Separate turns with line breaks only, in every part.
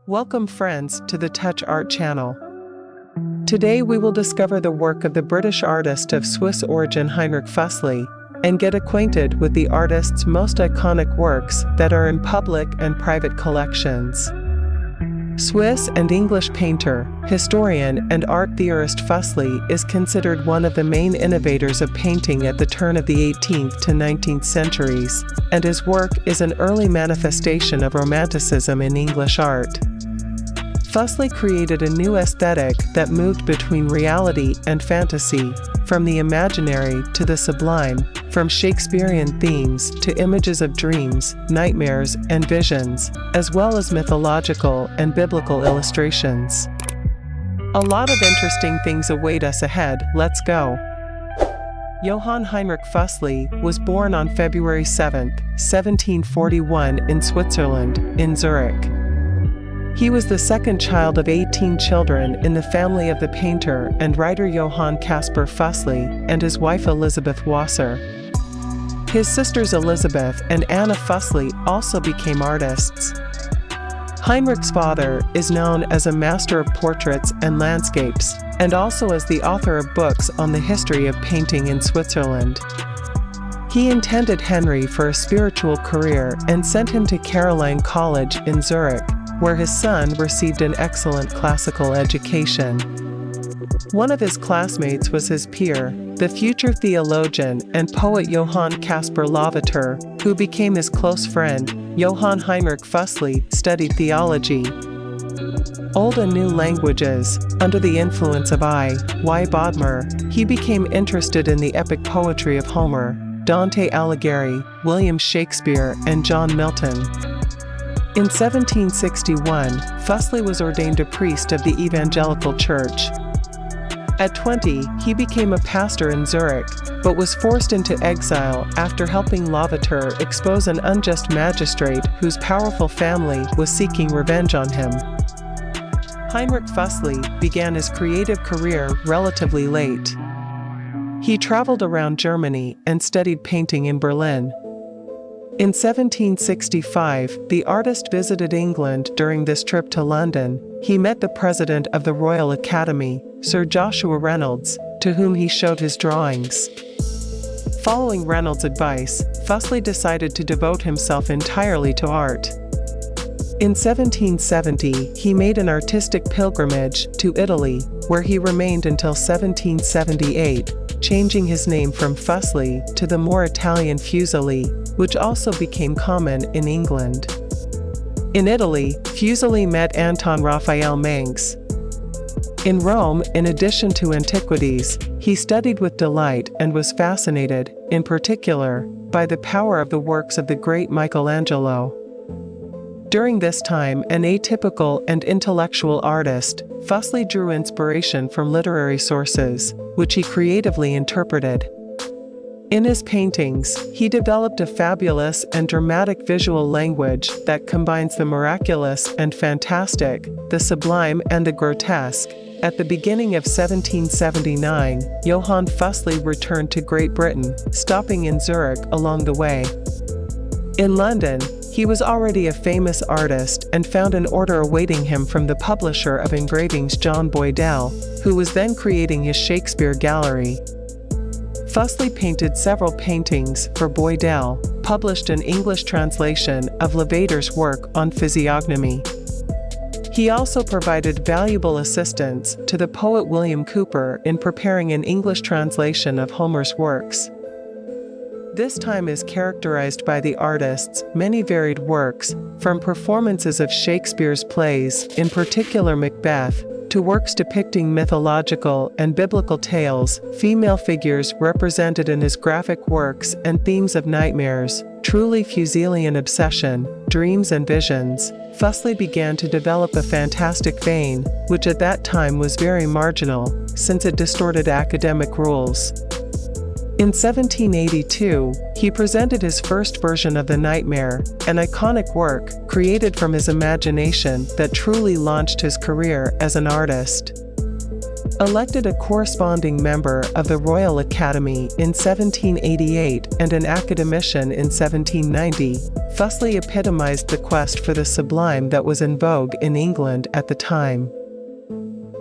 Welcome friends to the Touch Art channel. Today we will discover the work of the British artist of Swiss origin Heinrich Füssli, and get acquainted with the artist's most iconic works that are in public and private collections. Swiss and English painter, historian and art theorist Fuseli is considered one of the main innovators of painting at the turn of the 18th to 19th centuries, and his work is an early manifestation of romanticism in English art. Fuseli created a new aesthetic that moved between reality and fantasy, from the imaginary to the sublime, from Shakespearean themes to images of dreams, nightmares, and visions, as well as mythological and biblical illustrations. A lot of interesting things await us ahead, let's go! Johann Heinrich Füssli was born on February 7, 1741 in Switzerland, in Zurich. He was the second child of 18 children in the family of the painter and writer Johann Caspar Fuseli and his wife Elisabeth Wasser. His sisters Elisabeth and Anna Fuseli also became artists. Heinrich's father is known as a master of portraits and landscapes, and also as the author of books on the history of painting in Switzerland. He intended Henry for a spiritual career and sent him to Caroline College in Zurich, where his son received an excellent classical education. One of his classmates was his peer, the future theologian and poet Johann Caspar Lavater, who became his close friend. Johann Heinrich Füssli studied theology, Old and New languages. Under the influence of I.Y. Bodmer, he became interested in the epic poetry of Homer, Dante Alighieri, William Shakespeare, and John Milton. In 1761, Fuseli was ordained a priest of the Evangelical Church. At 20, he became a pastor in Zurich, but was forced into exile after helping Lavater expose an unjust magistrate whose powerful family was seeking revenge on him. Heinrich Füssli began his creative career relatively late. He traveled around Germany and studied painting in Berlin. In 1765, the artist visited England. During this trip to London, he met the president of the Royal Academy, Sir Joshua Reynolds, to whom he showed his drawings. Following Reynolds' advice, Fuseli decided to devote himself entirely to art. In 1770, he made an artistic pilgrimage to Italy, where he remained until 1778, changing his name from Fuseli to the more Italian Fuseli, which also became common in England. In Italy, Fuseli met Anton Raphael Mengs. In Rome, in addition to antiquities, he studied with delight and was fascinated, in particular, by the power of the works of the great Michelangelo. During this time, an atypical and intellectual artist, Fuseli drew inspiration from literary sources, which he creatively interpreted. In his paintings, he developed a fabulous and dramatic visual language that combines the miraculous and fantastic, the sublime and the grotesque. At the beginning of 1779, Johann Fuseli returned to Great Britain, stopping in Zurich along the way. In London, he was already a famous artist and found an order awaiting him from the publisher of engravings John Boydell, who was then creating his Shakespeare gallery. Fuseli painted several paintings for Boydell, published an English translation of Lavater's work on physiognomy. He also provided valuable assistance to the poet William Cowper in preparing an English translation of Homer's works. This time is characterized by the artist's many varied works, from performances of Shakespeare's plays, in particular Macbeth, to works depicting mythological and biblical tales, female figures represented in his graphic works, and themes of nightmares, truly Fuselian obsession, dreams and visions. Fuseli began to develop a fantastic vein, which at that time was very marginal, since it distorted academic rules. In 1782, he presented his first version of The Nightmare, an iconic work created from his imagination that truly launched his career as an artist. Elected a corresponding member of the Royal Academy in 1788 and an academician in 1790, Füssli epitomized the quest for the sublime that was in vogue in England at the time.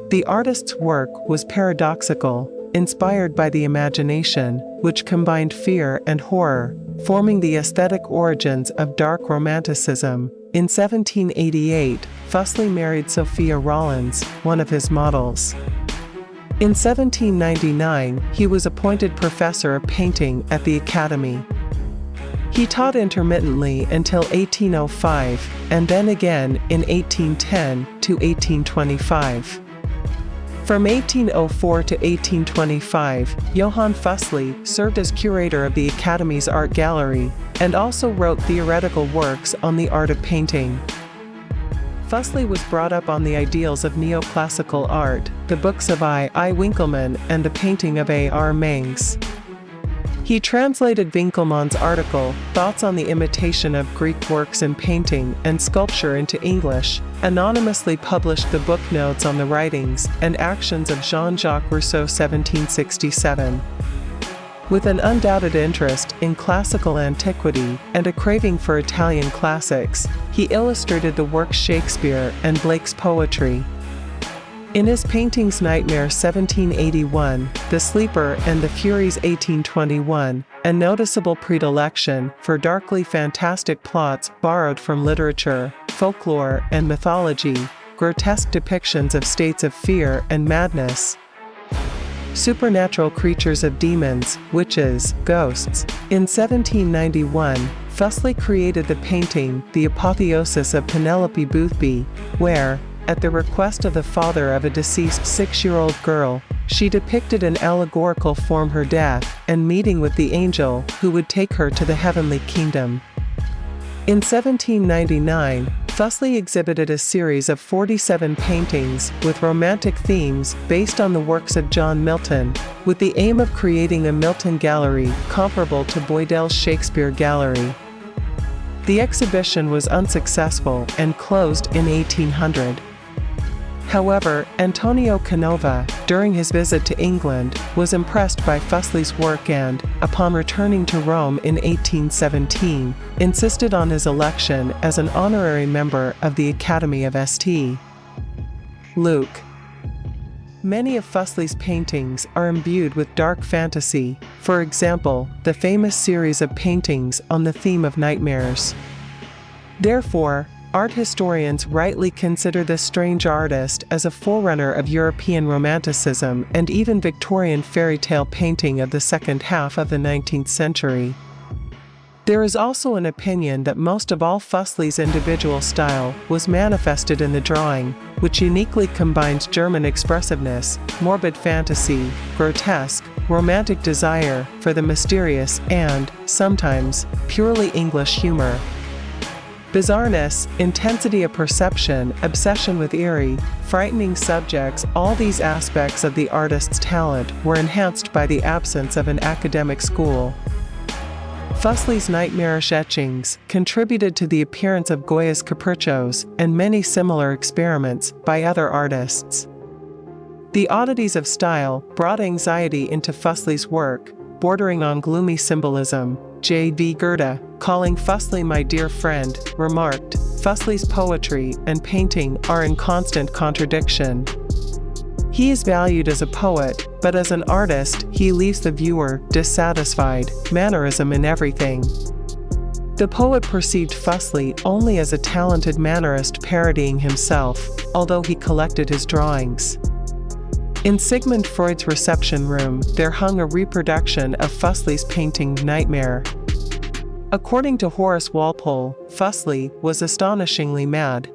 The artist's work was paradoxical, inspired by the imagination, which combined fear and horror, forming the aesthetic origins of dark romanticism. In 1788, Füssli married Sophia Rollins, one of his models. In 1799, he was appointed professor of painting at the Academy. He taught intermittently until 1805, and then again in 1810 to 1825. From 1804 to 1825, Johann Füssli served as curator of the Academy's art gallery, and also wrote theoretical works on the art of painting. Füssli was brought up on the ideals of neoclassical art, the books of I. Winckelmann and the painting of A.R. Mengs. He translated Winckelmann's article, Thoughts on the Imitation of Greek Works in Painting and Sculpture into English, anonymously published the book Notes on the Writings and Actions of Jean-Jacques Rousseau 1767. With an undoubted interest in classical antiquity and a craving for Italian classics, he illustrated the works Shakespeare and Blake's poetry. In his paintings Nightmare 1781, The Sleeper and the Furies 1821, a noticeable predilection for darkly fantastic plots borrowed from literature, folklore, and mythology, grotesque depictions of states of fear and madness, supernatural creatures of demons, witches, ghosts. In 1791, Füssli created the painting The Apotheosis of Penelope Boothby, where, at the request of the father of a deceased 6-year-old girl, she depicted in allegorical form her death and meeting with the angel who would take her to the heavenly kingdom. In 1799, Füssli exhibited a series of 47 paintings with romantic themes based on the works of John Milton, with the aim of creating a Milton gallery comparable to Boydell's Shakespeare Gallery. The exhibition was unsuccessful and closed in 1800. However, Antonio Canova, during his visit to England, was impressed by Füssli's work and, upon returning to Rome in 1817, insisted on his election as an honorary member of the Academy of St. Luke. Many of Füssli's paintings are imbued with dark fantasy, for example, the famous series of paintings on the theme of nightmares. Therefore, art historians rightly consider this strange artist as a forerunner of European Romanticism and even Victorian fairy tale painting of the second half of the 19th century. There is also an opinion that most of all Füssli's individual style was manifested in the drawing, which uniquely combines German expressiveness, morbid fantasy, grotesque, romantic desire for the mysterious and, sometimes, purely English humor. Bizarreness, intensity of perception, obsession with eerie, frightening subjects, all these aspects of the artist's talent were enhanced by the absence of an academic school. Füssli's nightmarish etchings contributed to the appearance of Goya's capriccios and many similar experiments by other artists. The oddities of style brought anxiety into Füssli's work, bordering on gloomy symbolism. J.V. Goethe, calling Füssli my dear friend, remarked, Füssli's poetry and painting are in constant contradiction. He is valued as a poet, but as an artist, he leaves the viewer dissatisfied, mannerism in everything. The poet perceived Füssli only as a talented mannerist parodying himself, although he collected his drawings. In Sigmund Freud's reception room, there hung a reproduction of Füssli's painting Nightmare. According to Horace Walpole, Füssli was astonishingly mad.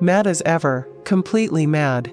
Mad as ever, completely mad.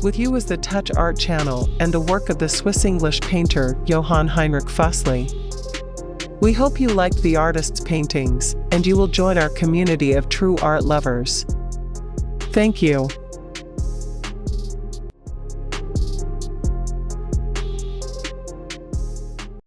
With you is the Touch Art channel and the work of the Swiss-English painter Johann Heinrich Füssli. We hope you liked the artist's paintings, and you will join our community of true art lovers. Thank you.